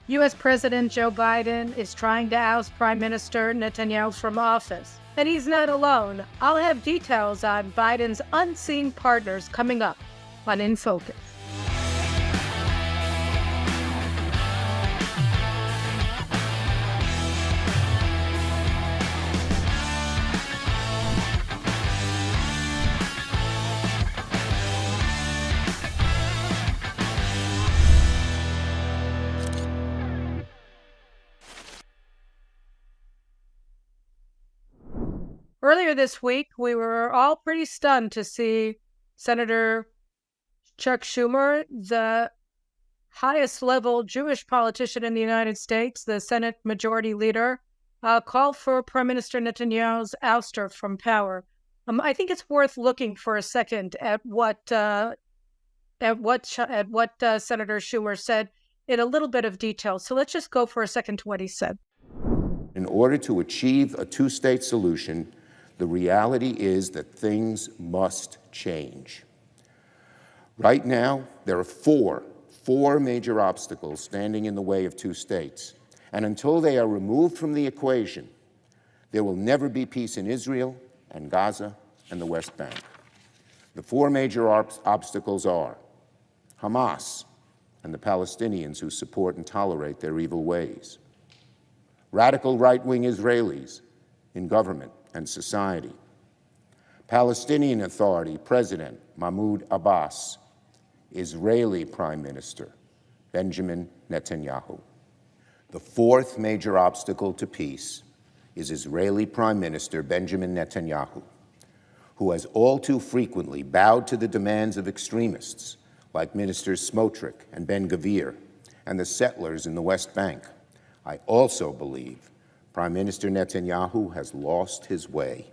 U.S. President Joe Biden is trying to oust Prime Minister Netanyahu from office. And he's not alone. I'll have details on Biden's unseen partners coming up on In Focus. Earlier this week, we were all pretty stunned to see Senator Chuck Schumer, the highest level Jewish politician in the United States, the Senate Majority Leader, call for Prime Minister Netanyahu's ouster from power. I think it's worth looking for a second at what Senator Schumer said in a little bit of detail. So let's just go for a second to what he said. In order to achieve a two-state solution, the reality is that things must change. Right now, there are four major obstacles standing in the way of two states. And until they are removed from the equation, there will never be peace in Israel and Gaza and the West Bank. The four major obstacles are Hamas and the Palestinians who support and tolerate their evil ways, radical right-wing Israelis in government and society, Palestinian Authority President Mahmoud Abbas, Israeli Prime Minister Benjamin Netanyahu. The fourth major obstacle to peace is Israeli Prime Minister Benjamin Netanyahu, who has all too frequently bowed to the demands of extremists like Ministers Smotrich and Ben-Gvir and the settlers in the West Bank. I also believe Prime Minister Netanyahu has lost his way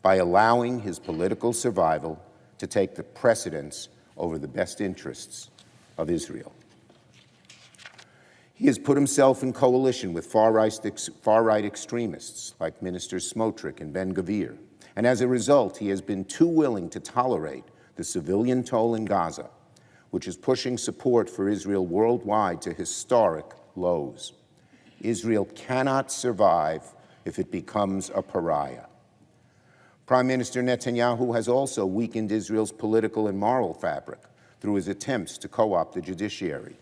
by allowing his political survival to take the precedence over the best interests of Israel. He has put himself in coalition with far-right extremists like Ministers Smotrich and Ben-Gvir, and as a result, he has been too willing to tolerate the civilian toll in Gaza, which is pushing support for Israel worldwide to historic lows. Israel cannot survive if it becomes a pariah. Prime Minister Netanyahu has also weakened Israel's political and moral fabric through his attempts to co-opt the judiciary,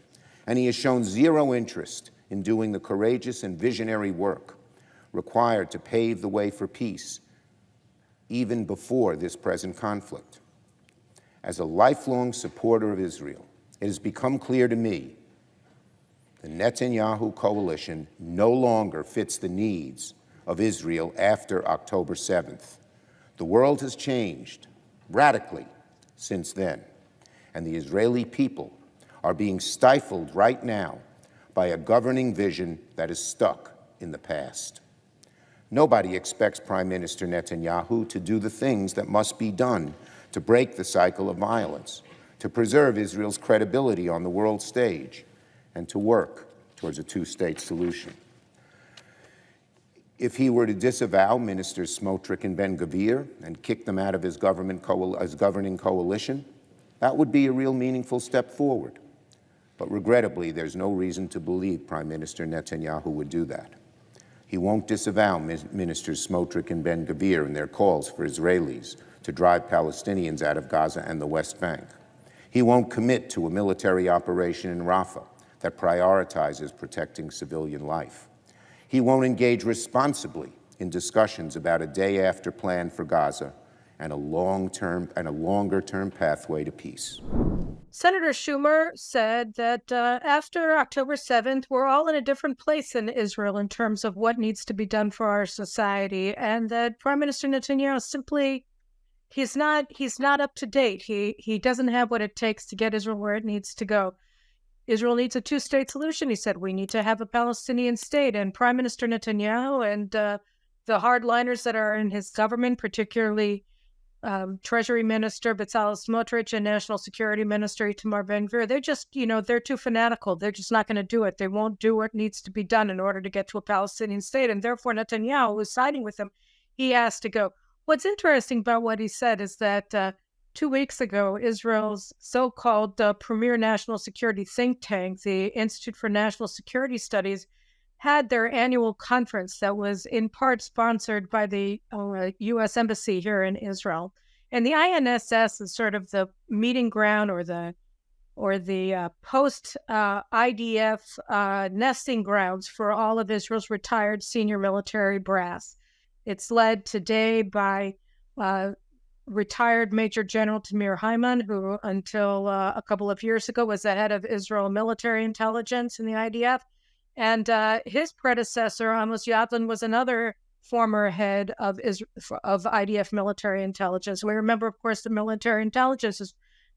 and he has shown zero interest in doing the courageous and visionary work required to pave the way for peace, even before this present conflict. As a lifelong supporter of Israel, it has become clear to me the Netanyahu coalition no longer fits the needs of Israel after October 7th. The world has changed radically since then, and the Israeli people are being stifled right now by a governing vision that is stuck in the past. Nobody expects Prime Minister Netanyahu to do the things that must be done to break the cycle of violence, to preserve Israel's credibility on the world stage, and to work towards a two-state solution. If he were to disavow Ministers Smotrich and Ben-Gvir and kick them out of his governing coalition, that would be a real meaningful step forward. But regrettably, there's no reason to believe Prime Minister Netanyahu would do that. He won't disavow Ministers Smotrich and Ben-Gvir in their calls for Israelis to drive Palestinians out of Gaza and the West Bank. He won't commit to a military operation in Rafah that prioritizes protecting civilian life. He won't engage responsibly in discussions about a day-after plan for Gaza and a longer-term pathway to peace. Senator Schumer said that after October 7th, we're all in a different place in Israel in terms of what needs to be done for our society, and that Prime Minister Netanyahu simply, he's not up to date. He doesn't have what it takes to get Israel where it needs to go. Israel needs a two-state solution, he said. We need to have a Palestinian state. And Prime Minister Netanyahu and the hardliners that are in his government, particularly Treasury Minister Bezalel Smotrich and National Security Minister Itamar Ben-Gvir, they're just, they're too fanatical. They're just not going to do it. They won't do what needs to be done in order to get to a Palestinian state. And therefore, Netanyahu, who's siding with them, he has to go. What's interesting about what he said is that 2 weeks ago, Israel's so-called premier national security think tank, the Institute for National Security Studies, had their annual conference that was in part sponsored by the U.S. Embassy here in Israel. And the INSS is sort of the meeting ground or the post IDF nesting grounds for all of Israel's retired senior military brass. It's led today by retired Major General Tamir Hyman, who until a couple of years ago was the head of Israel military intelligence in the IDF. And his predecessor, Amos Yadlin, was another former head of IDF military intelligence. We remember, of course, the military intelligence is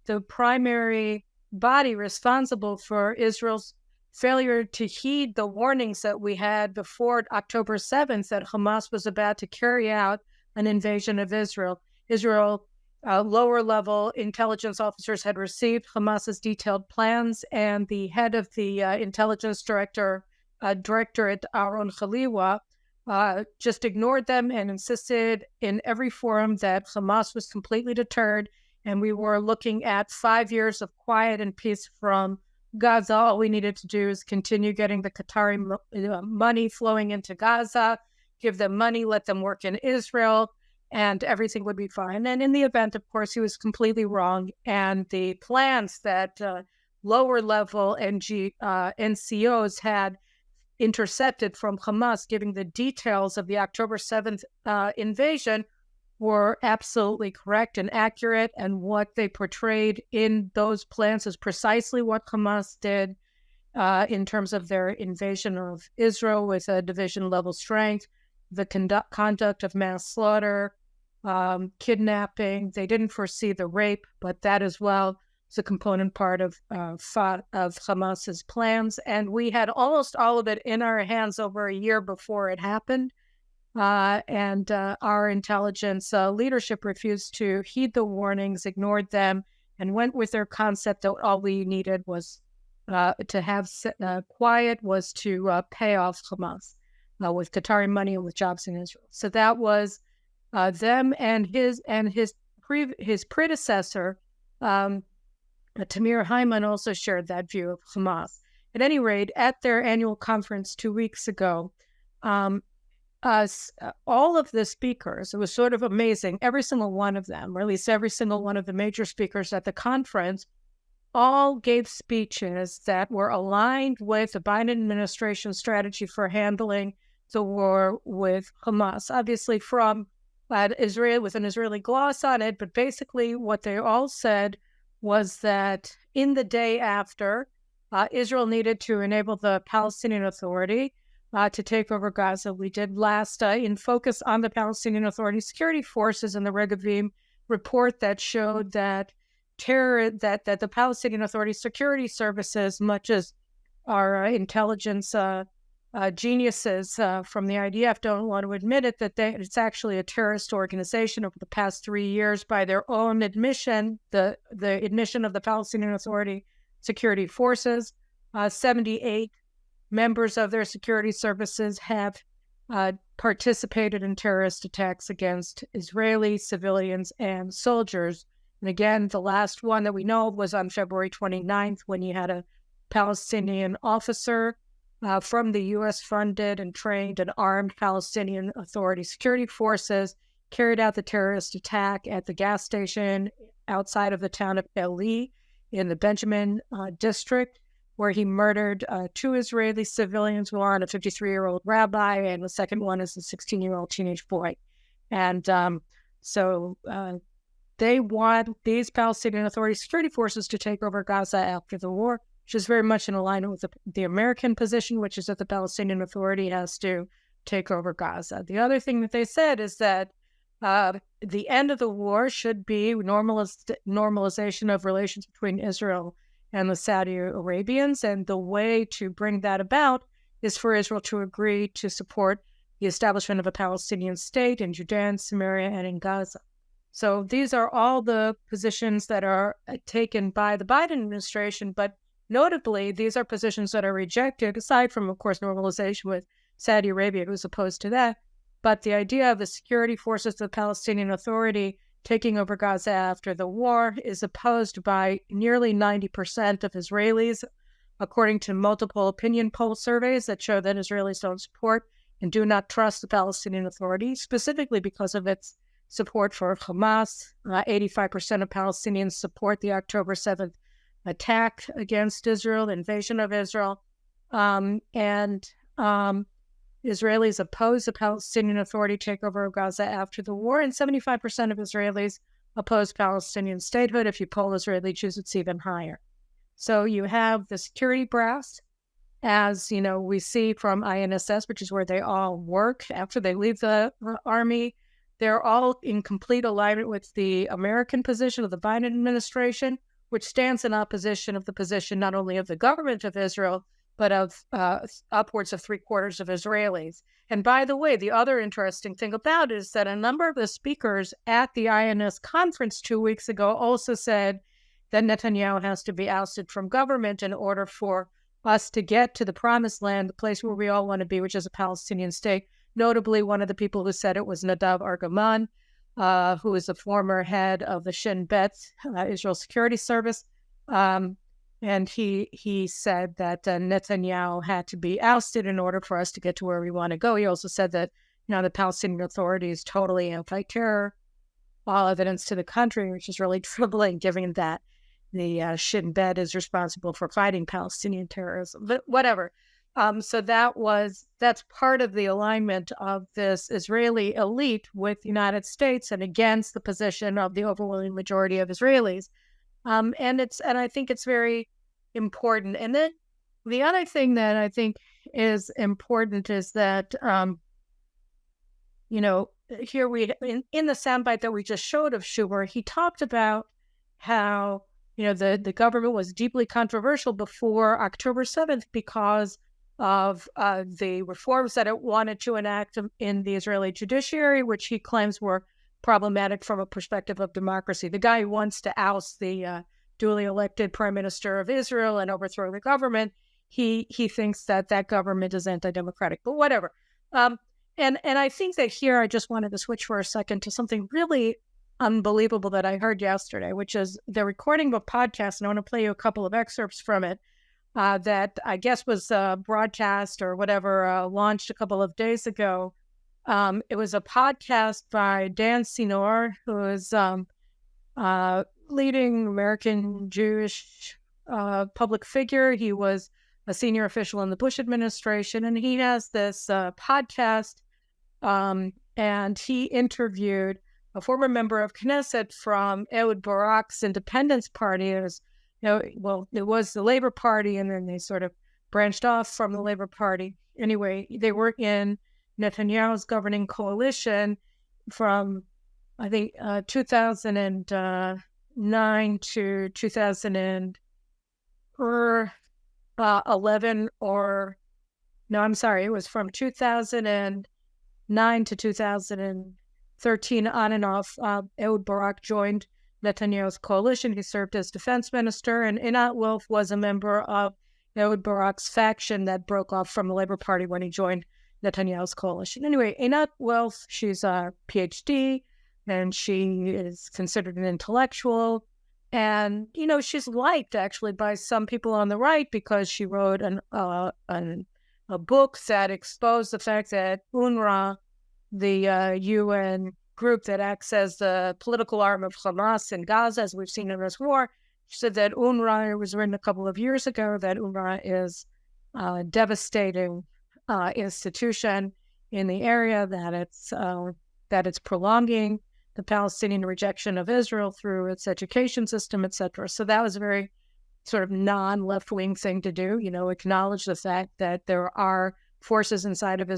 the primary body responsible for Israel's failure to heed the warnings that we had before October 7th that Hamas was about to carry out an invasion of Israel. Lower-level intelligence officers had received Hamas's detailed plans, and the head of the intelligence directorate, Aaron Khaliwa, just ignored them and insisted in every forum that Hamas was completely deterred, and we were looking at 5 years of quiet and peace from Gaza. All we needed to do is continue getting the Qatari money flowing into Gaza, give them money, let them work in Israel, and everything would be fine. And in the event, of course, he was completely wrong. And the plans that lower-level NCOs had intercepted from Hamas, giving the details of the October 7th invasion, were absolutely correct and accurate. And what they portrayed in those plans is precisely what Hamas did in terms of their invasion of Israel with a division-level strength, the conduct of mass slaughter, kidnapping. They didn't foresee the rape, but that as well is a component part of Hamas's plans. And we had almost all of it in our hands over a year before it happened. And our intelligence leadership refused to heed the warnings, ignored them, and went with their concept that all we needed was to have quiet, was to pay off Hamas with Qatari money and with jobs in Israel. So that was them, and his predecessor, Tamir Hyman, also shared that view of Hamas. At any rate, at their annual conference 2 weeks ago, all of the speakers, it was sort of amazing, every single one of them, or at least every single one of the major speakers at the conference, all gave speeches that were aligned with the Biden administration strategy for handling the war with Hamas. Obviously from Israel, with an Israeli gloss on it, but basically what they all said was that in the day after, Israel needed to enable the Palestinian Authority to take over Gaza. We did last in focus on the Palestinian Authority security forces and the Regavim report that showed that that the Palestinian Authority security services, much as our intelligence geniuses from the IDF don't want to admit it, that it's actually a terrorist organization over the past 3 years by their own admission, the admission of the Palestinian Authority security forces. 78 members of their security services have participated in terrorist attacks against Israeli civilians and soldiers. And again, the last one that we know of was on February 29th, when you had a Palestinian officer from the U.S.-funded and trained and armed Palestinian Authority security forces carried out the terrorist attack at the gas station outside of the town of Eli in the Benjamin district, where he murdered 2 Israeli civilians, one a 53-year-old rabbi, and the second one is a 16-year-old teenage boy. And so they want these Palestinian Authority security forces to take over Gaza after the war, which is very much in alignment with the American position, which is that the Palestinian Authority has to take over Gaza. The other thing that they said is that the end of the war should be normalization of relations between Israel and the Saudi Arabians, and the way to bring that about is for Israel to agree to support the establishment of a Palestinian state in Judea and Samaria and in Gaza. So these are all the positions that are taken by the Biden administration, but notably, these are positions that are rejected, aside from, of course, normalization with Saudi Arabia, who's opposed to that. But the idea of the security forces of the Palestinian Authority taking over Gaza after the war is opposed by nearly 90% of Israelis, according to multiple opinion poll surveys that show that Israelis don't support and do not trust the Palestinian Authority, specifically because of its support for Hamas. 85% of Palestinians support the October 7th attack against Israel, the invasion of Israel. Israelis oppose the Palestinian Authority takeover of Gaza after the war, and 75% of Israelis oppose Palestinian statehood. If you poll Israeli Jews, it's even higher. So you have the security brass, as you know, we see from INSS, which is where they all work after they leave the army. They're all in complete alignment with the American position of the Biden administration, which stands in opposition of the position not only of the government of Israel, but of upwards of 3/4 of Israelis. And by the way, the other interesting thing about it is that a number of the speakers at the INS conference 2 weeks ago also said that Netanyahu has to be ousted from government in order for us to get to the promised land, the place where we all want to be, which is a Palestinian state. Notably, one of the people who said it was Nadav Argaman, who is the former head of the Shin Bet, Israel Security Service. And he said that Netanyahu had to be ousted in order for us to get to where we want to go. He also said that, the Palestinian Authority is totally anti-terror, all evidence to the country, which is really troubling, given that the Shin Bet is responsible for fighting Palestinian terrorism. But whatever. So that's part of the alignment of this Israeli elite with the United States and against the position of the overwhelming majority of Israelis. And I think it's very important. And then the other thing that I think is important is that, here in the soundbite that we just showed of Schumer, he talked about how, the government was deeply controversial before October 7th because of the reforms that it wanted to enact in the Israeli judiciary, which he claims were problematic from a perspective of democracy. The guy who wants to oust the duly elected prime minister of Israel and overthrow the government, he thinks that government is anti-democratic, but whatever. And I think that here I just wanted to switch for a second to something really unbelievable that I heard yesterday, which is the recording of a podcast, and I want to play you a couple of excerpts from it, that I guess was broadcast or whatever, launched a couple of days ago. It was a podcast by Dan Senor, who is leading American Jewish public figure. He was a senior official in the Bush administration, and he has this podcast, and he interviewed a former member of Knesset from Ehud Barak's Independence Party. It was the Labor Party, and then they sort of branched off from the Labor Party. Anyway, they were in Netanyahu's governing coalition from, I think, 2009 to 2011, it was from 2009 to 2013, on and off. Ehud Barak joined Netanyahu's coalition. He served as defense minister, and Einat Wilf was a member of Ehud Barak's faction that broke off from the Labor Party when he joined Netanyahu's coalition. Anyway, Einat Wilf, she's a PhD, and she is considered an intellectual. And, she's liked actually by some people on the right because she wrote a book that exposed the fact that UNRWA, the UN group that acts as the political arm of Hamas in Gaza, as we've seen in this war, she said that UNRWA, it was written a couple of years ago, that UNRWA is a devastating institution in the area, that it's prolonging the Palestinian rejection of Israel through its education system, etc. So that was a very sort of non-left-wing thing to do, acknowledge the fact that there are forces inside of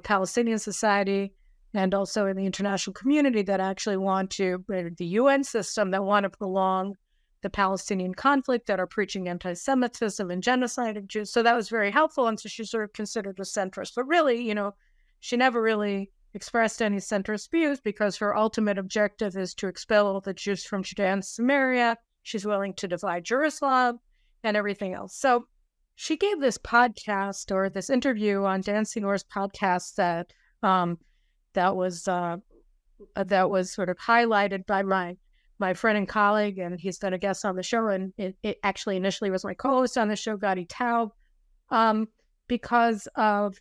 Palestinian society and also in the international community that actually want to, the UN system, that want to prolong the Palestinian conflict, that are preaching anti-Semitism and genocide of Jews. So that was very helpful, and so she's sort of considered a centrist. But really, she never really expressed any centrist views because her ultimate objective is to expel all the Jews from Judea and Samaria. She's willing to divide Jerusalem and everything else. So she gave this podcast, or this interview on Dan Senor's podcast, that was that was sort of highlighted by my friend and colleague, and he's been a guest on the show, and it actually initially was my co-host on the show, Gadi Taub, because of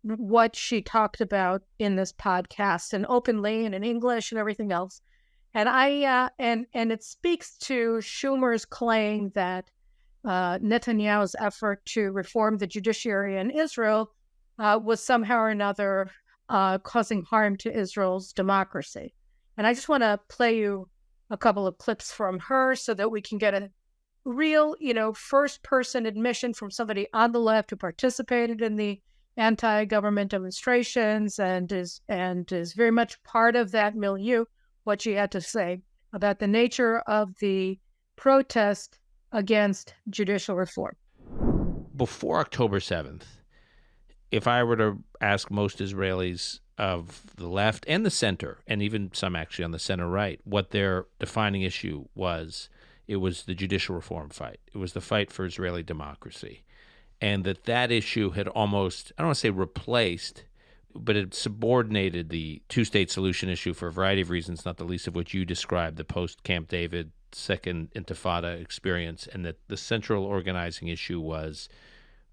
what she talked about in this podcast, and openly and in English and everything else. And and it speaks to Schumer's claim that Netanyahu's effort to reform the judiciary in Israel was somehow or another causing harm to Israel's democracy. And I just want to play you a couple of clips from her so that we can get a real, first-person admission from somebody on the left who participated in the anti-government demonstrations and is very much part of that milieu, what she had to say about the nature of the protest against judicial reform. Before October 7th, if I were to ask most Israelis of the left and the center, and even some actually on the center right, what their defining issue was, it was the judicial reform fight. It was the fight for Israeli democracy. And that issue had almost, I don't want to say replaced, but it subordinated the two-state solution issue for a variety of reasons, not the least of which you described, the post-Camp David second Intifada experience, and that the central organizing issue was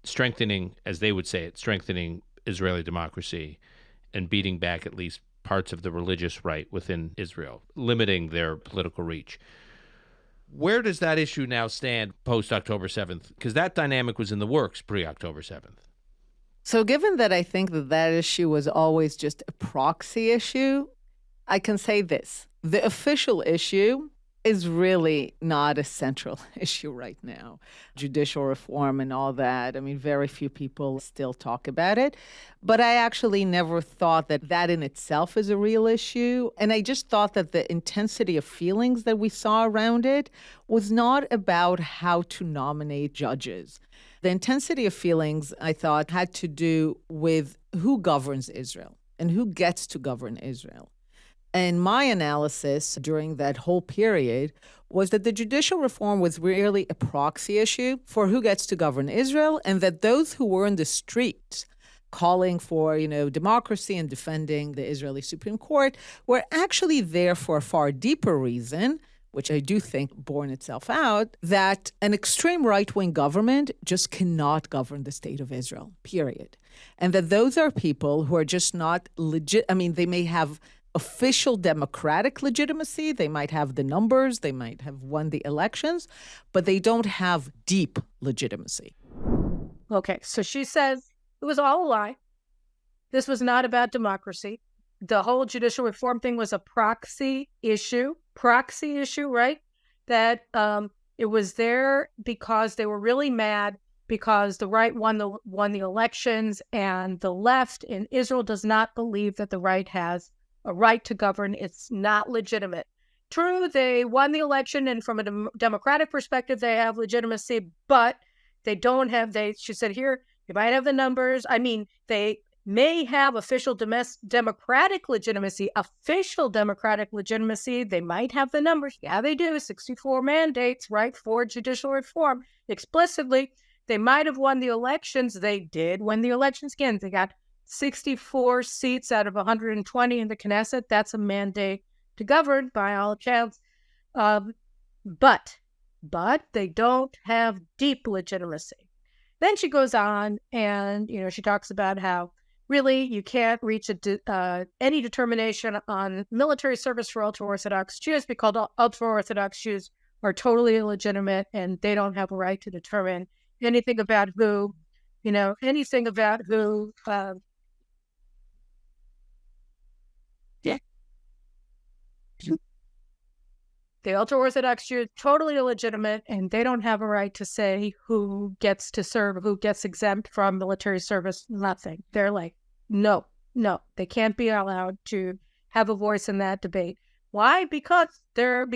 strengthening, as they would say it, strengthening Israeli democracy and beating back at least parts of the religious right within Israel, limiting their political reach. Where does that issue now stand post-October 7th? Because that dynamic was in the works pre-October 7th. So given that I think that issue was always just a proxy issue, I can say this. The official issue is really not a central issue right now. Judicial reform and all that, I mean, very few people still talk about it. But I actually never thought that in itself is a real issue. And I just thought that the intensity of feelings that we saw around it was not about how to nominate judges. The intensity of feelings, I thought, had to do with who governs Israel and who gets to govern Israel. And my analysis during that whole period was that the judicial reform was really a proxy issue for who gets to govern Israel, and that those who were in the streets calling for, democracy and defending the Israeli Supreme Court were actually there for a far deeper reason, which I do think borne itself out, that an extreme right-wing government just cannot govern the state of Israel, period. And that those are people who are just not legit. I mean, they may have official democratic legitimacy, they might have the numbers, they might have won the elections, but they don't have deep legitimacy. Okay, so she says it was all a lie. This was not about democracy. The whole judicial reform thing was a proxy issue, right? That it was there because they were really mad because the right won the elections, and the left in Israel does not believe that the right has a right to govern. It's not legitimate. True, they won the election, and from a democratic perspective, they have legitimacy, but they don't have, she said here, you might have the numbers. I mean, they may have official democratic legitimacy, they might have the numbers. Yeah, they do. 64 mandates, right, for judicial reform explicitly. They might have won the elections. They did win the elections again. They got 64 seats out of 120 in the Knesset. That's a mandate to govern by all accounts. But they don't have deep legitimacy. Then she goes on and, she talks about how really you can't reach any determination on military service for ultra-Orthodox Jews because ultra-Orthodox Jews are totally illegitimate and they don't have a right to determine anything about who. The ultra-Orthodox Jews, totally illegitimate, and they don't have a right to say who gets to serve, who gets exempt from military service, nothing. They're like, no, they can't be allowed to have a voice in that debate. Why? Because they're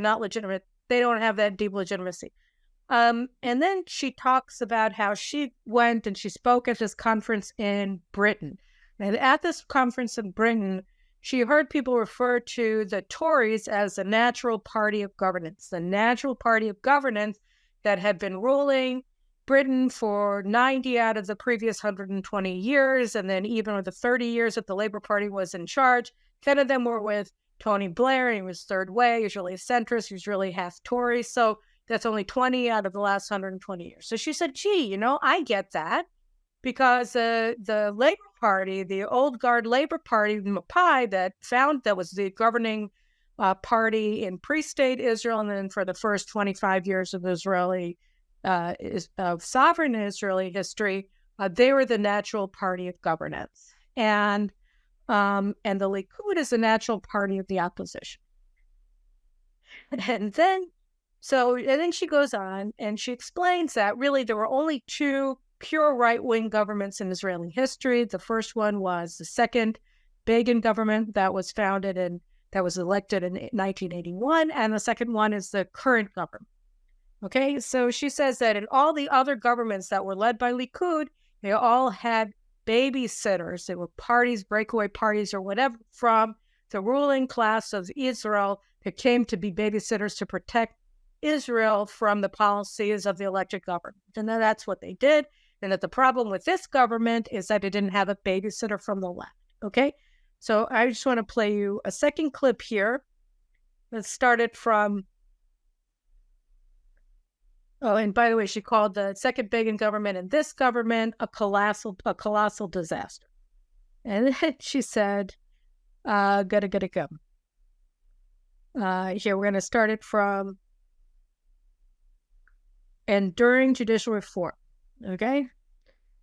not legitimate. They don't have that deep legitimacy. And then she talks about how she went and she spoke at this conference in Britain. And at this conference in Britain, she heard people refer to the Tories as the natural party of governance, that had been ruling Britain for 90 out of the previous 120 years, and then even with the 30 years that the Labour Party was in charge, 10 of them were with Tony Blair. He was third way. He was really a centrist. He was really half Tory. So that's only 20 out of the last 120 years. So she said, gee, I get that, because the Labor Party, the old guard Labor Party, Mapai, that was the governing party in pre-state Israel, and then for the first 25 years of Israeli of sovereign Israeli history, they were the natural party of governance, and the Likud is the natural party of the opposition. And then she goes on and she explains that really there were only two pure right-wing governments in Israeli history. The first one was the second Begin government that was elected in 1981, and the second one is the current government. Okay, so she says that in all the other governments that were led by Likud, they all had babysitters. They were parties, breakaway parties or whatever, from the ruling class of Israel that came to be babysitters to protect Israel from the policies of the elected government. And then that's what they did. And that the problem with this government is that it didn't have a babysitter from the left. Okay, so I just want to play you a second clip here. Let's start it from... Oh, and by the way, she called the second Begin government and this government a colossal disaster. And then she said, gotta go. Here, we're going to start it from enduring judicial reform. Okay?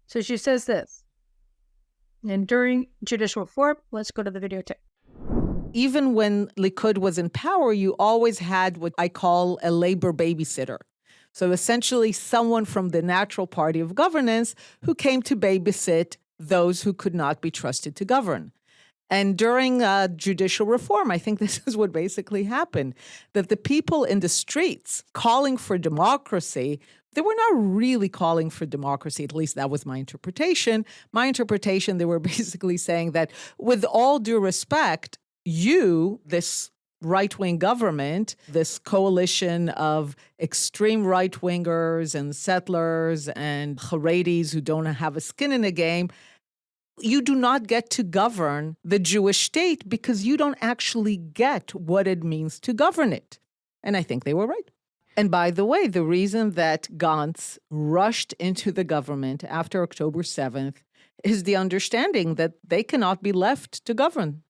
So she says this. Enduring judicial reform. Let's go to the videotape. Even when Likud was in power, you always had what I call a labor babysitter. So essentially someone from the natural party of governance who came to babysit those who could not be trusted to govern. And during judicial reform, I think this is what basically happened, that the people in the streets calling for democracy, they were not really calling for democracy. At least that was my interpretation. They were basically saying that with all due respect, you, this right-wing government, this coalition of extreme right-wingers and settlers and Haredis who don't have a skin in the game, you do not get to govern the Jewish state because you don't actually get what it means to govern it. And I think they were right. And by the way, the reason that Gantz rushed into the government after October 7th is the understanding that they cannot be left to govern.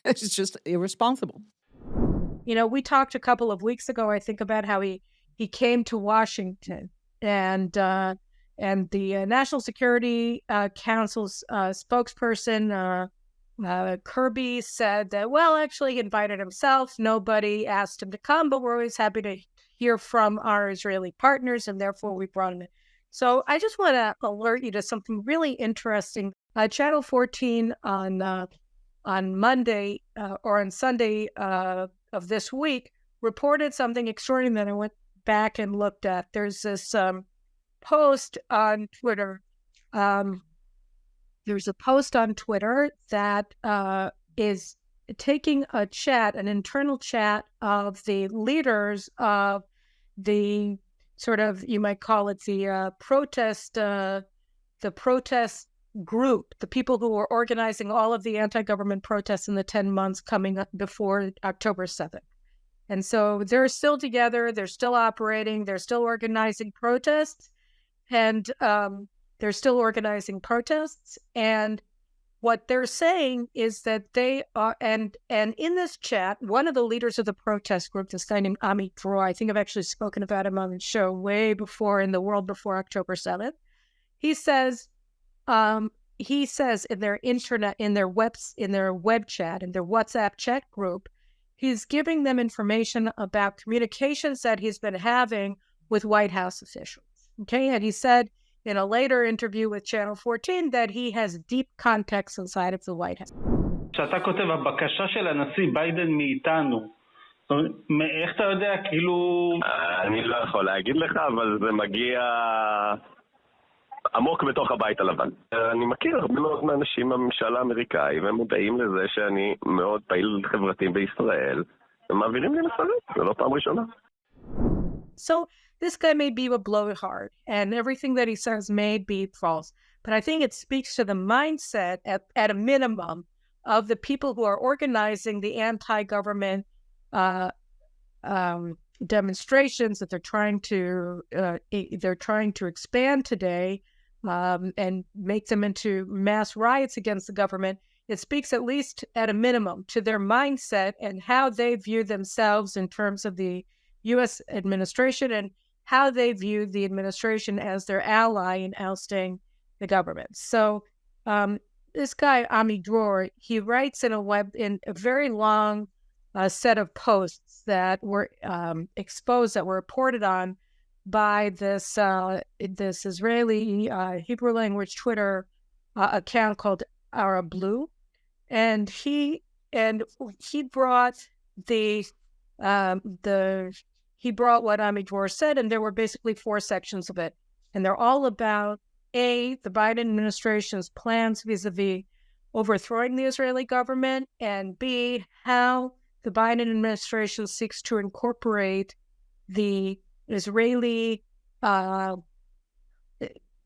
It's just irresponsible. We talked a couple of weeks ago, I think, about how he came to Washington, and the National Security Council's spokesperson, Kirby, said that, well, actually he invited himself. Nobody asked him to come, but we're always happy to hear from our Israeli partners, and therefore we brought him in. So I just want to alert you to something really interesting. Channel 14 on Monday or on Sunday of this week reported something extraordinary that I went back and looked at. There's this post on Twitter. There's a post on Twitter that is taking an internal chat of the leaders of the sort of, you might call it the protest group, the people who were organizing all of the anti-government protests in the 10 months coming up before October 7th. And so they're still together, they're still operating, they're still organizing protests, and what they're saying is that they are, and in this chat, one of the leaders of the protest group, this guy named Amit Dror, I think I've actually spoken about him on the show way before, in the world before October 7th. He says in their web chat, in their WhatsApp chat group, he's giving them information about communications that he's been having with White House officials. Okay, and he said in a later interview with Channel 14 that he has deep contacts inside of the White House. כשאתה כותב, הבקשה של הנשיא ביידן מאיתנו, איך אתה יודע, כאילו... אני לא יכול להגיד לך, אבל זה מגיע עמוק בתוך הבית הלבן. אני מכיר הרבה מאוד מהאנשים בממשל האמריקאי, והם מודעים לזה שאני מאוד פעיל חברתי בישראל, ומעבירים לי לפרט, זה לא פעם ראשונה. So this guy may be a blowhard, and everything that he says may be false. But I think it speaks to the mindset, at a minimum, of the people who are organizing the anti-government demonstrations that they're trying to expand today and make them into mass riots against the government. It speaks, at least at a minimum, to their mindset and how they view themselves in terms of the U.S. administration and how they view the administration as their ally in ousting the government. So this guy, Ami Dror, he writes in a very long set of posts that were exposed, that were reported on by this Israeli Hebrew language Twitter account called Arab Blue, and he brought he brought what Ami Dror said, and there were basically 4 sections of it, and they're all about the Biden administration's plans vis-a-vis overthrowing the Israeli government, and B, how the Biden administration seeks to incorporate the Israeli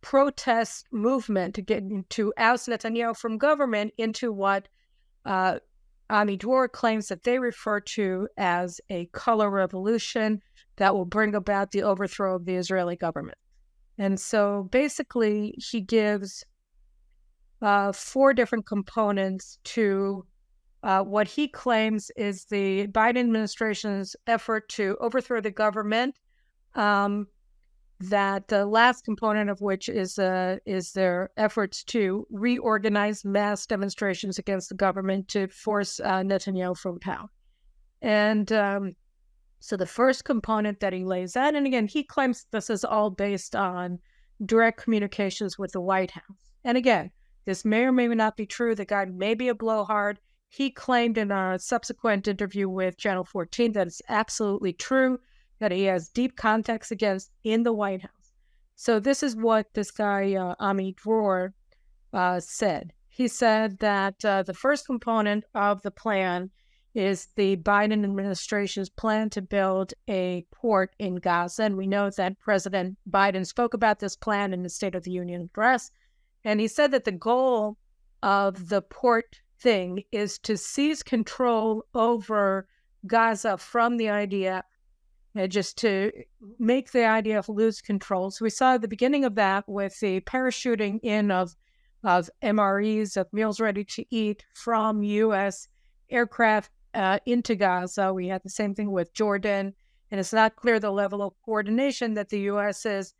protest movement to oust Netanyahu from government into what Ami Dror claims that they refer to as a color revolution that will bring about the overthrow of the Israeli government. And so basically he gives 4 different components to what he claims is the Biden administration's effort to overthrow the government, that the last component of which is their efforts to reorganize mass demonstrations against the government to force Netanyahu from power. And so the first component that he lays out, and again, he claims this is all based on direct communications with the White House. And again, this may or may not be true. The guy may be a blowhard. He claimed in a subsequent interview with Channel 14 that it's absolutely true, that he has deep contacts in the White House. So this is what this guy, Ami Dror, said. He said that the first component of the plan is the Biden administration's plan to build a port in Gaza. And we know that President Biden spoke about this plan in the State of the Union address. And he said that the goal of the port thing is to seize control over Gaza from the IDF, just to make the IDF lose control. So we saw the beginning of that with the parachuting in of MREs, of meals ready to eat, from U.S. aircraft into Gaza. We had the same thing with Jordan, and it's not clear the level of coordination that the U.S. is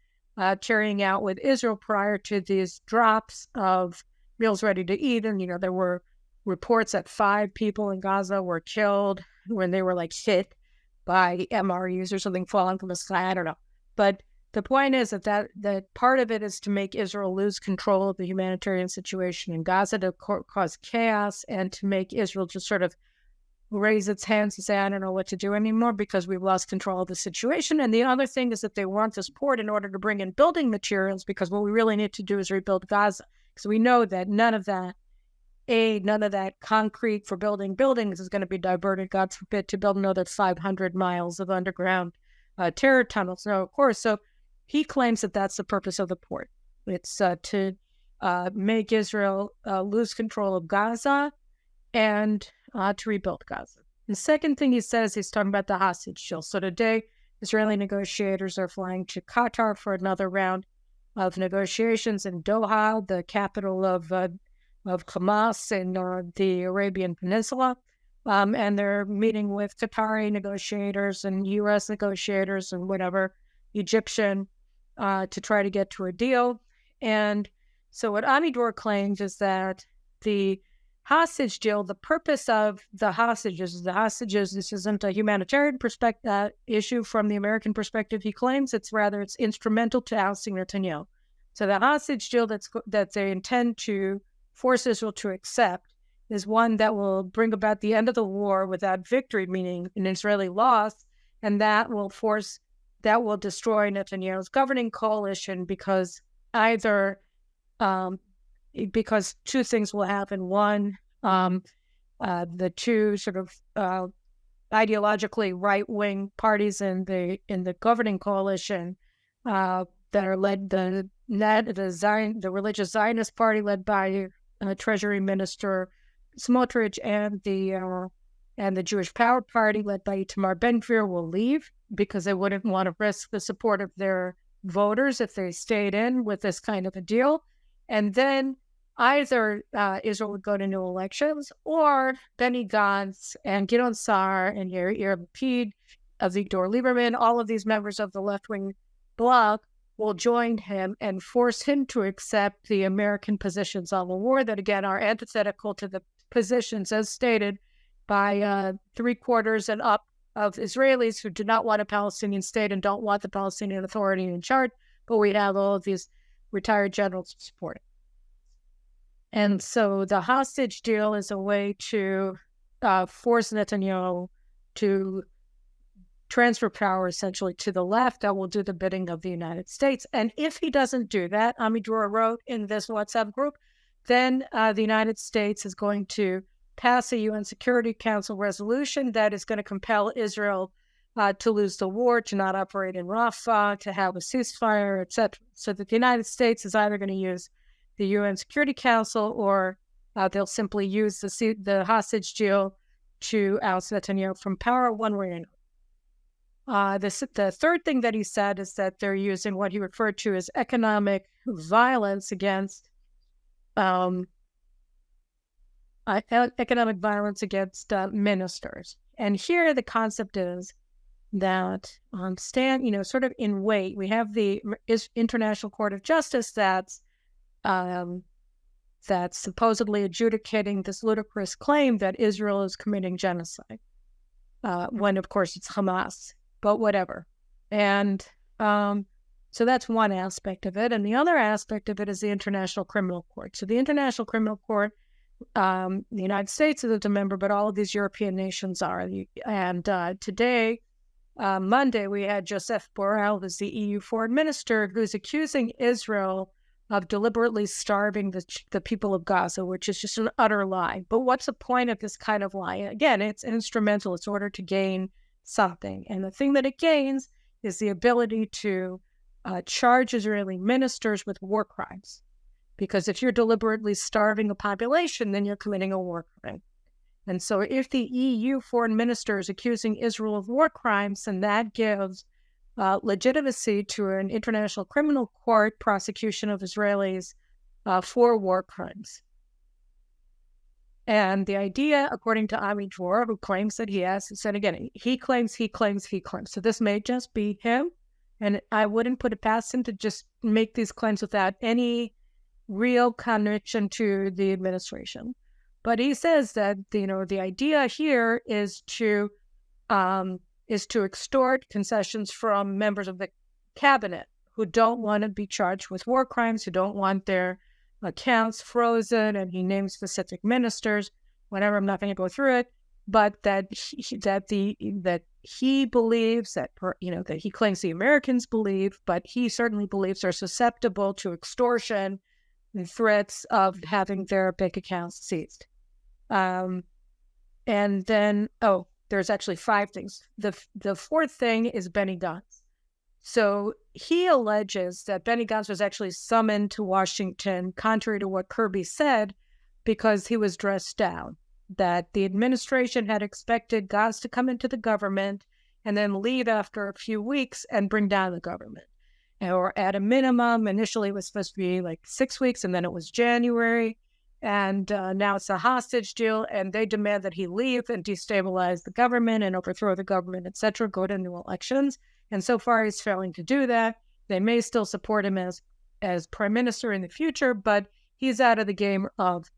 carrying out with Israel prior to these drops of meals ready to eat. And, there were reports that 5 people in Gaza were killed when they were hit by MREs or something falling from the sky. I don't know. But the point is that part of it is to make Israel lose control of the humanitarian situation in Gaza, to cause chaos, and to make Israel just sort of raise its hands and say, I don't know what to do anymore because we've lost control of the situation. And the other thing is that they want this port in order to bring in building materials, because what we really need to do is rebuild Gaza. Because we know that none of that concrete for building buildings is going to be diverted, God forbid, to build another 500 miles of underground terror tunnels. No, of course. So he claims that that's the purpose of the port. It's to make Israel lose control of Gaza and to rebuild Gaza. The second thing he says, he's talking about the hostage deal. So today, Israeli negotiators are flying to Qatar for another round of negotiations in Doha, the capital of Hamas in the Arabian Peninsula. And they're meeting with Qatari negotiators and U.S. negotiators and whatever, Egyptian, to try to get to a deal. And so what Ami Dror claims is that the hostage deal, the purpose of the hostages, this isn't a humanitarian issue from the American perspective, he claims. It's instrumental to ousting Netanyahu. So the hostage deal that they intend to force Israel to accept is one that will bring about the end of the war without victory, meaning an Israeli loss, and that will destroy Netanyahu's governing coalition, because because 2 things will happen. One, the 2 sort of ideologically right-wing parties in the governing coalition that are led, the religious Zionist party led by Treasury Minister Smotrich and the Jewish Power Party, led by Itamar Ben-Gvir, will leave because they wouldn't want to risk the support of their voters if they stayed in with this kind of a deal. And then either Israel would go to new elections, or Benny Gantz and Gideon Sa'ar and Yair Lapid, Avigdor Lieberman, all of these members of the left-wing bloc will join him and force him to accept the American positions on the war that, again, are antithetical to the positions as stated by 3/4 and up of Israelis who do not want a Palestinian state and don't want the Palestinian Authority in charge, but we have all of these retired generals supporting. And so the hostage deal is a way to force Netanyahu to transfer power essentially to the left that will do the bidding of the United States. And if he doesn't do that, Amidor wrote in this WhatsApp group, then the United States is going to pass a UN Security Council resolution that is going to compel Israel to lose the war, to not operate in Rafah, to have a ceasefire, etc. So that the United States is either going to use the UN Security Council, or they'll simply use the hostage deal to oust Netanyahu from power, one way or another. The third thing that he said is that they're using what he referred to as economic violence against ministers. And here the concept is that sort of in wait, we have the International Court of Justice that's supposedly adjudicating this ludicrous claim that Israel is committing genocide, when of course it's Hamas, but whatever. And so that's one aspect of it. And the other aspect of it is the International Criminal Court. So the International Criminal Court, the United States is a member, but all of these European nations are. And today, Monday, we had Joseph Borrell, who's the EU foreign minister, who's accusing Israel of deliberately starving the people of Gaza, which is just an utter lie. But what's the point of this kind of lie? Again, it's instrumental. It's in order to gain something. And the thing that it gains is the ability to charge Israeli ministers with war crimes. Because if you're deliberately starving a population, then you're committing a war crime. And so if the EU foreign minister is accusing Israel of war crimes, then that gives legitimacy to an international criminal court prosecution of Israelis for war crimes. And the idea, according to Amidor, who claims that he has, said again, he claims. So this may just be him, and I wouldn't put it past him to just make these claims without any real connection to the administration. But he says that the idea here is to extort concessions from members of the cabinet who don't want to be charged with war crimes, who don't want their accounts frozen, and he names specific ministers. Whatever, I'm not going to go through it, but that he believes that that he claims the Americans believe, but he certainly believes are susceptible to extortion and threats of having their bank accounts seized. And then there's actually 5 things. The fourth thing is Benny Gantz. So he alleges that Benny Gantz was actually summoned to Washington, contrary to what Kirby said, because he was dressed down, that the administration had expected Gantz to come into the government and then leave after a few weeks and bring down the government. Or at a minimum, initially it was supposed to be like 6 weeks, and then it was January. And now it's a hostage deal, and they demand that he leave and destabilize the government and overthrow the government, etc., go to new elections. And so far, he's failing to do that. They may still support him as prime minister in the future, but he's out of the game of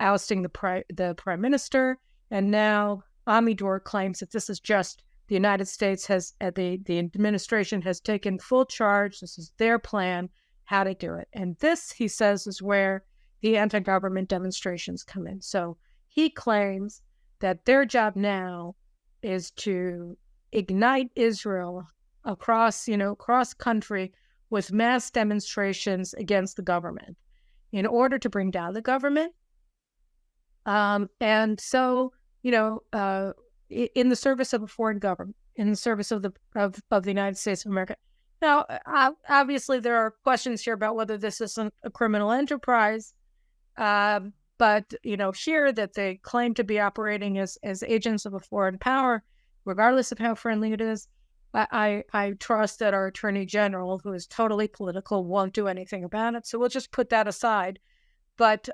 ousting the prime minister. And now Amidor claims that this is just the United States has, the administration has taken full charge. This is their plan, how to do it. And this, he says, is where the anti-government demonstrations come in. So he claims that their job now is to ignite Israel across country with mass demonstrations against the government in order to bring down the government. And so, in the service of a foreign government, in the service of the United States of America. Now, obviously, there are questions here about whether this isn't a criminal enterprise. But, here that they claim to be operating as agents of a foreign power, regardless of how friendly it is, I trust that our Attorney General, who is totally political, won't do anything about it. So we'll just put that aside. But,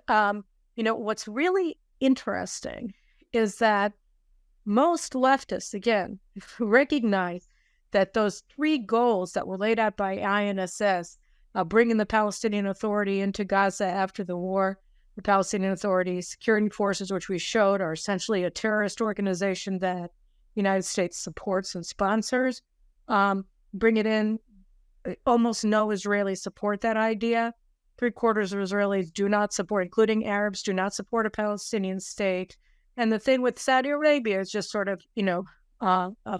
what's really interesting is that most leftists, again, recognize that those three goals that were laid out by INSS, bringing the Palestinian Authority into Gaza after the war, the Palestinian Authority security forces, which we showed, are essentially a terrorist organization that the United States supports and sponsors. Bring it in. Almost no Israelis support that idea. 3/4 of Israelis do not support, including Arabs, do not support a Palestinian state. And the thing with Saudi Arabia is just sort of, a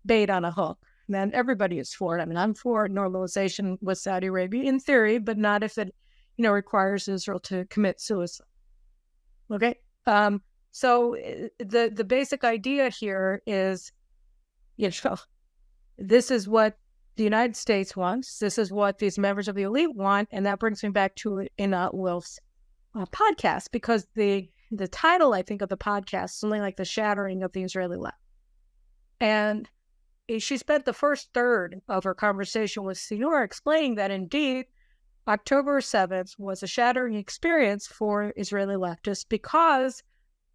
bait on a hook. And then everybody is for it. I mean, I'm for normalization with Saudi Arabia in theory, but not if it, requires Israel to commit suicide. Okay? So the basic idea here is, this is what the United States wants. This is what these members of the elite want. And that brings me back to Wilf's podcast, because the title, I think, of the podcast is something like The Shattering of the Israeli Left. And she spent the first third of her conversation with Sinor explaining that indeed October 7th was a shattering experience for Israeli leftists, because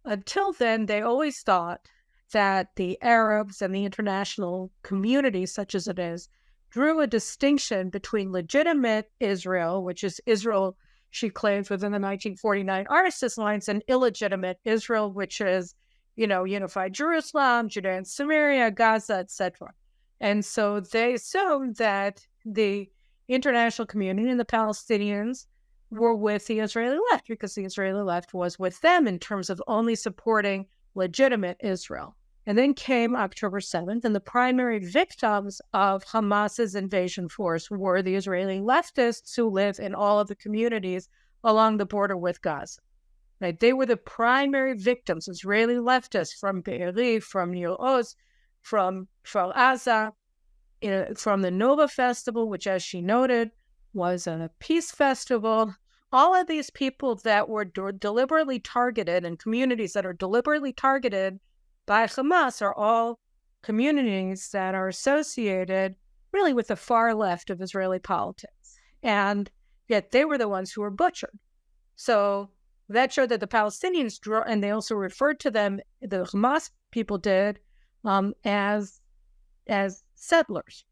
until then they always thought that the Arabs and the international community, such as it is, drew a distinction between legitimate Israel, which is Israel, she claims, within the 1949 armistice lines, and illegitimate Israel, which is, unified Jerusalem, Judea and Samaria, Gaza, etc. And so they assumed that the international community and the Palestinians were with the Israeli left, because the Israeli left was with them in terms of only supporting legitimate Israel. And then came October 7th, and the primary victims of Hamas's invasion force were the Israeli leftists who live in all of the communities along the border with Gaza. Right? They were the primary victims, Israeli leftists from Be'eri, from Nir Oz, from Kfar Aza, from the Nova Festival, which, as she noted, was a peace festival. All of these people that were deliberately targeted, and communities that are deliberately targeted by Hamas, are all communities that are associated really with the far left of Israeli politics. And yet they were the ones who were butchered. So that showed that the Palestinians, and they also referred to them, the Hamas people did, as settlers.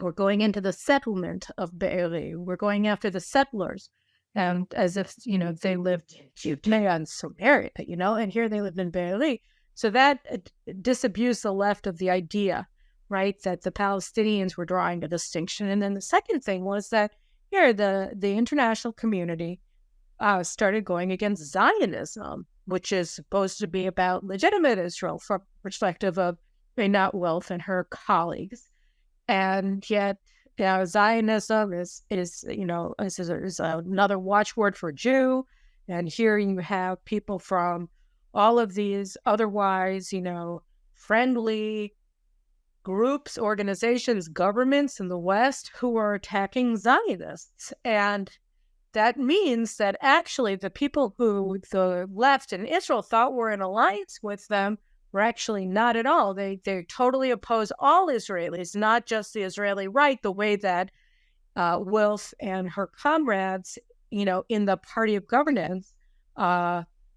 We're going into the settlement of Be'eri. We're going after the settlers. And as if, they lived in Judea and Samaria, and here they lived in Be'eri. So that disabused the left of the idea, right, that the Palestinians were drawing a distinction. And then the second thing was that here the international community started going against Zionism, which is supposed to be about legitimate Israel from the perspective of Reinat Wilf and her colleagues. And yet, Zionism is another watchword for Jew. And here you have people from all of these otherwise, friendly groups, organizations, governments in the West who are attacking Zionists. And that means that actually the people who the left in Israel thought were in alliance with them were actually not at all. They totally oppose all Israelis, not just the Israeli right, the way that Wilf and her comrades, in the party of governance,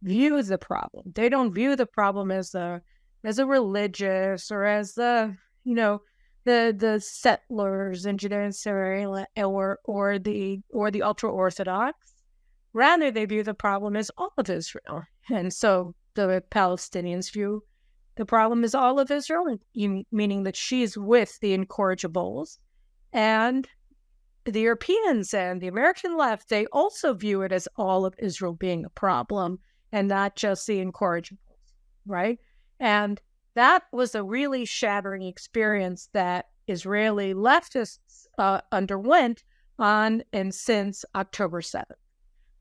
view the problem. They don't view the problem as a religious or as the settlers in Judea and Samaria or the ultra Orthodox. Rather, they view the problem as all of Israel. And so the Palestinians view the problem is all of Israel, meaning that she's with the incorrigibles. And the Europeans and the American left, they also view it as all of Israel being a problem and not just the incorrigibles, right? And that was a really shattering experience that Israeli leftists underwent on and since October 7th.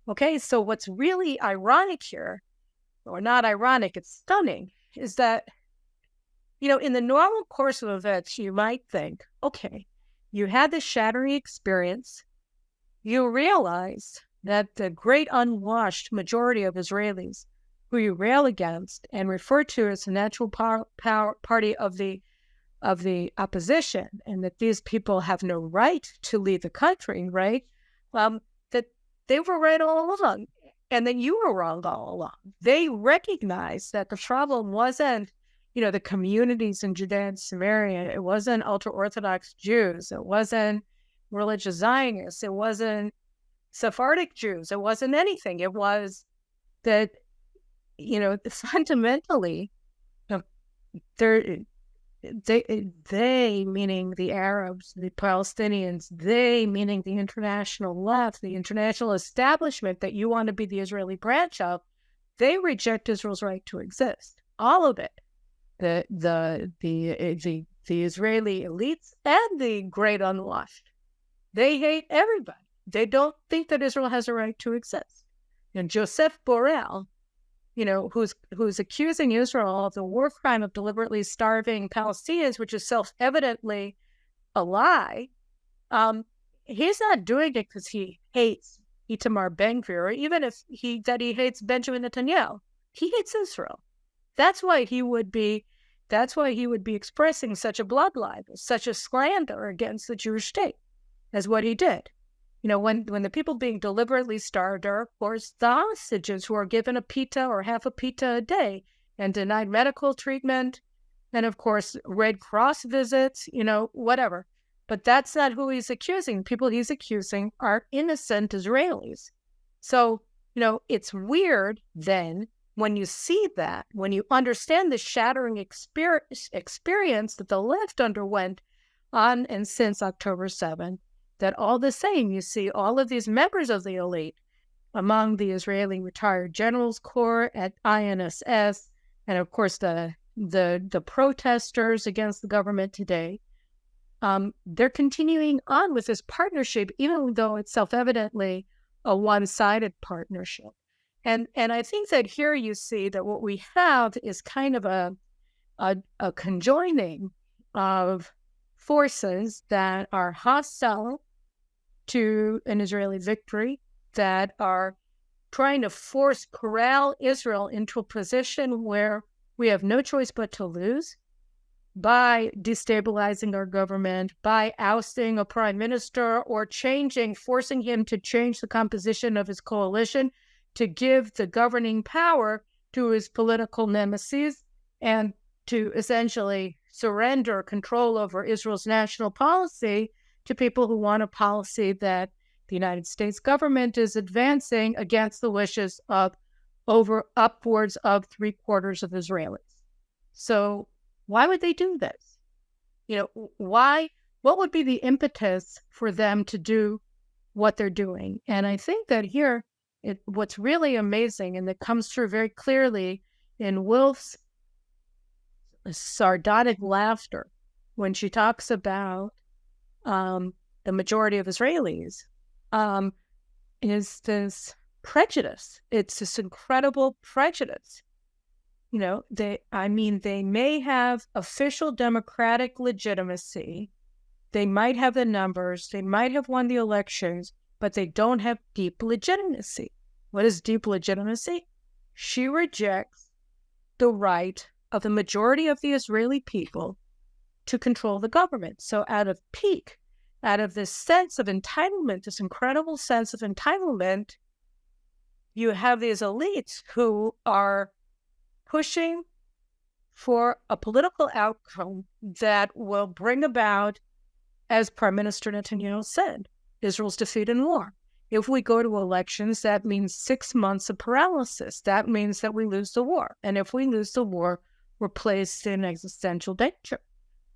Okay, so what's really ironic here, or not ironic, it's stunning, is that, in the normal course of events, you might think, okay, you had this shattering experience, you realized that the great unwashed majority of Israelis who you rail against and refer to as the natural party of the opposition, and that these people have no right to lead the country, right? That they were right all along, and that you were wrong all along. They recognized that the problem wasn't, the communities in Judea and Samaria. It wasn't ultra-Orthodox Jews. It wasn't religious Zionists. It wasn't Sephardic Jews. It wasn't anything. It was that, fundamentally, they meaning the Arabs, the Palestinians, they meaning the international left, the international establishment that you want to be the Israeli branch of, they reject Israel's right to exist. All of it. The Israeli elites and the great unwashed. They hate everybody. They don't think that Israel has a right to exist. And Joseph Borrell, who's accusing Israel of the war crime of deliberately starving Palestinians, which is self-evidently a lie, he's not doing it because he hates Itamar Ben-Gvir, or even if he hates Benjamin Netanyahu. He hates Israel. That's why he would be expressing such a blood libel, such a slander against the Jewish state, as what he did. When the people being deliberately starved are, of course, the hostages who are given a pita or half a pita a day and denied medical treatment, and, of course, Red Cross visits, whatever. But that's not who he's accusing. The people he's accusing are innocent Israelis. So, it's weird then when you see that, when you understand the shattering experience that the left underwent on and since October 7th, that all the same, you see all of these members of the elite among the Israeli Retired Generals Corps at INSS, and of course the protesters against the government today, they're continuing on with this partnership, even though it's self-evidently a one-sided partnership. And I think that here you see that what we have is kind of a conjoining of forces that are hostile to an Israeli victory, that are trying to corral Israel into a position where we have no choice but to lose by destabilizing our government, by ousting a prime minister, or forcing him to change the composition of his coalition to give the governing power to his political nemesis, and to essentially surrender control over Israel's national policy to people who want a policy that the United States government is advancing against the wishes of upwards of 3/4 of Israelis. So why would they do this? What would be the impetus for them to do what they're doing? And I think that here, what's really amazing, and that comes through very clearly in Wolf's sardonic laughter when she talks about the majority of Israelis, is this prejudice. It's this incredible prejudice. They may have official democratic legitimacy. They might have the numbers. They might have won the elections, but they don't have deep legitimacy. What is deep legitimacy? She rejects the right of the majority of the Israeli people to control the government. So out of this sense of entitlement, this incredible sense of entitlement, you have these elites who are pushing for a political outcome that will bring about, as Prime Minister Netanyahu said, Israel's defeat in war. If we go to elections, that means 6 months of paralysis. That means that we lose the war. And if we lose the war, we're placed in existential danger.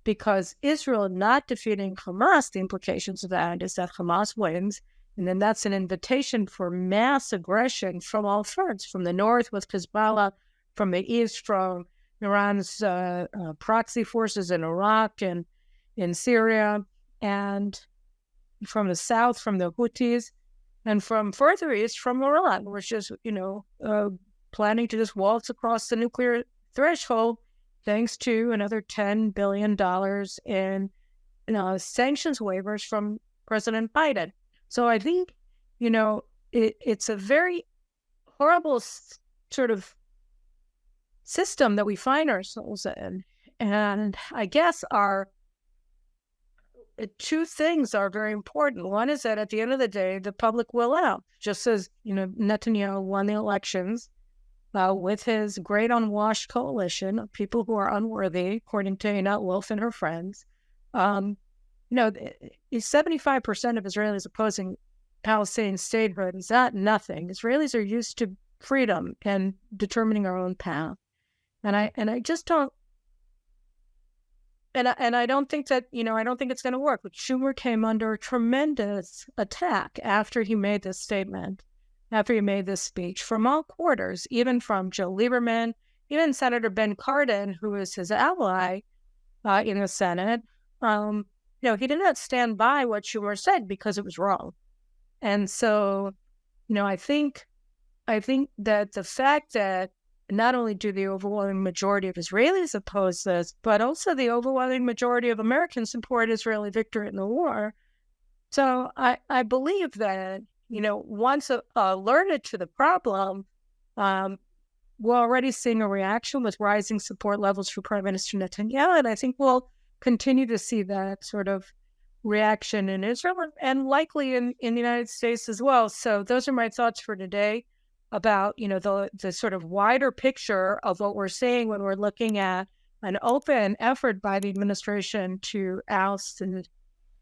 Because Israel not defeating Hamas, the implications of that is that Hamas wins, and then that's an invitation for mass aggression from all fronts, from the north with Hezbollah, from the east from Iran's proxy forces in Iraq and in Syria, and from the south from the Houthis, and from further east from Iran, which is, planning to just waltz across the nuclear threshold thanks to another $10 billion in sanctions waivers from President Biden. So I think, it's a very horrible sort of system that we find ourselves in. And I guess our two things are very important. One is that at the end of the day, the public will out, just as Netanyahu won the elections with his great unwashed coalition of people who are unworthy, according to Einat Wolf and her friends. 75% of Israelis opposing Palestinian statehood is that nothing. Israelis are used to freedom and determining our own path, and I just don't. And I don't think that, I don't think it's going to work. But Schumer came under tremendous attack after he made this statement, after he made this speech from all quarters, even from Joe Lieberman, even Senator Ben Cardin, who is his ally in the Senate. He did not stand by what Schumer said because it was wrong. And so, I think that the fact that not only do the overwhelming majority of Israelis oppose this, but also the overwhelming majority of Americans support Israeli victory in the war. So I believe that, once alerted to the problem, we're already seeing a reaction with rising support levels for Prime Minister Netanyahu. And I think we'll continue to see that sort of reaction in Israel and likely in the United States as well. So those are my thoughts for today about, the sort of wider picture of what we're seeing when we're looking at an open effort by the administration to oust the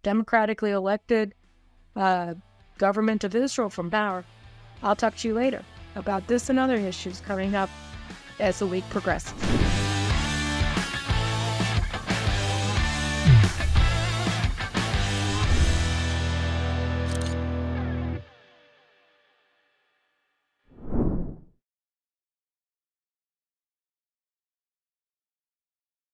democratically elected government of Israel from power. I'll talk to you later about this and other issues coming up as the week progresses.